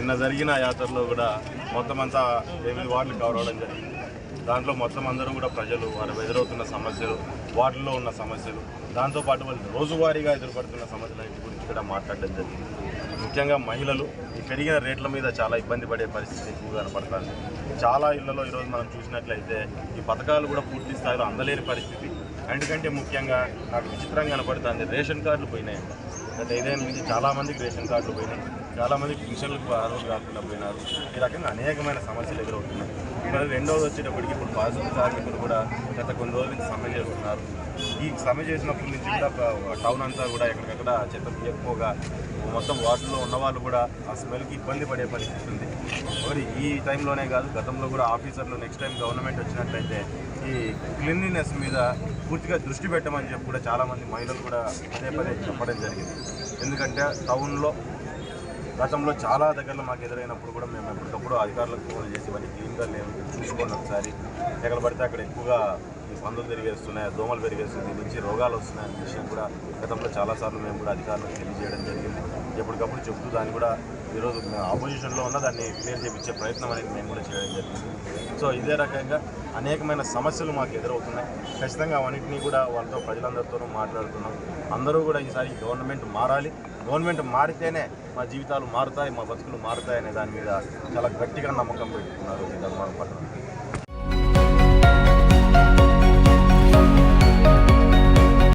నిన్న జరిగిన యాత్రలో కూడా మొత్తం అంతా 8 వార్డులు కవర్ అవ్వడం జరిగింది. దాంట్లో మొత్తం అందరూ కూడా ప్రజలు వారు ఎదురవుతున్న సమస్యలు, వార్డుల్లో ఉన్న సమస్యలు, దాంతోపాటు వాళ్ళు రోజువారీగా ఎదుర్కొంటున్న సమస్యలన్నింటి గురించి కూడా మాట్లాడడం జరిగింది. ముఖ్యంగా మహిళలు ఈ పెరిగిన రేట్ల మీద చాలా ఇబ్బంది పడే పరిస్థితి ఎక్కువగా కనపడుతుంది. చాలా ఇళ్లలో ఈరోజు మనం చూసినట్లయితే ఈ పథకాలు కూడా పూర్తి స్థాయిలో అందలేని పరిస్థితి. ఎందుకంటే ముఖ్యంగా నాకు విచిత్రంగా కనపడుతుంది, రేషన్ కార్డులు పోయినాయి. గత 5 ఏళ్ళ నుంచి చాలామందికి రేషన్ కార్డులు పోయినాయి, చాలామందికి పెన్షన్లకు అర్హులు కాకుండా పోయినారు. ఈ రకంగా అనేకమైన సమస్యలు ఎదురవుతున్నాయి. మరి రెండవది వచ్చేటప్పటికి ఇప్పుడు పారిశుద్ధ్య కార్మికులు కూడా గత కొన్ని రోజుల నుంచి సమ్మె చేస్తున్నారు. ఈ సమ్మె చేసినప్పటి నుంచి కూడా టౌన్ అంతా కూడా ఎక్కడికక్కడ చెత్త తీయకపోగా మొత్తం వార్డులో ఉన్నవాళ్ళు కూడా ఆ స్మెల్కి ఇబ్బంది పడే పరిస్థితి ఉంది. మరి ఈ టైంలోనే కాదు, గతంలో కూడా ఆఫీసర్లు నెక్స్ట్ టైం గవర్నమెంట్ వచ్చినట్లయితే ఈ క్లీన్లీనెస్ మీద పూర్తిగా దృష్టి పెట్టమని చెప్పి కూడా చాలామంది మహిళలు కూడా పదే చెప్పడం జరిగింది. ఎందుకంటే టౌన్లో గతంలో చాలా దగ్గరలో మాకు ఎదురైనప్పుడు కూడా మేము ఎప్పటికప్పుడు అధికారులకు ఫోన్ చేసి ఇవన్నీ క్లీన్గా లేవు చూసుకోండి ఒకసారి, ఎక్కడ పడితే అక్కడ ఎక్కువగా ఈ పందులు పెరిగేస్తున్నాయి, దోమలు పెరిగేస్తుంది, దీని నుంచి రోగాలు వస్తున్నాయనే విషయం కూడా గతంలో చాలాసార్లు మేము కూడా అధికారులకు తెలియజేయడం జరిగింది. ఎప్పటికప్పుడు చెప్తూ దాన్ని కూడా ఈరోజు మేము ఆపోజిషన్లో ఉన్న దాన్ని క్లియర్ చేయించే ప్రయత్నం అనేది మేము కూడా చేయడం జరిగింది. సో ఇదే రకంగా అనేకమైన సమస్యలు మాకు ఎదురవుతున్నాయి. ఖచ్చితంగా అవన్నింటినీ కూడా వాళ్ళతో ప్రజలందరితోనూ మాట్లాడుతున్నాం. అందరూ కూడా ఈసారి గవర్నమెంట్ మారాలి, గవర్నమెంట్ మారితేనే మా జీవితాలు మారుతాయి, మా బతుకులు మారుతాయి అనే దాని మీద చాలా గట్టిగా నమ్మకం పెట్టుకున్నారు ఈ ధర్మాన పట్టణం.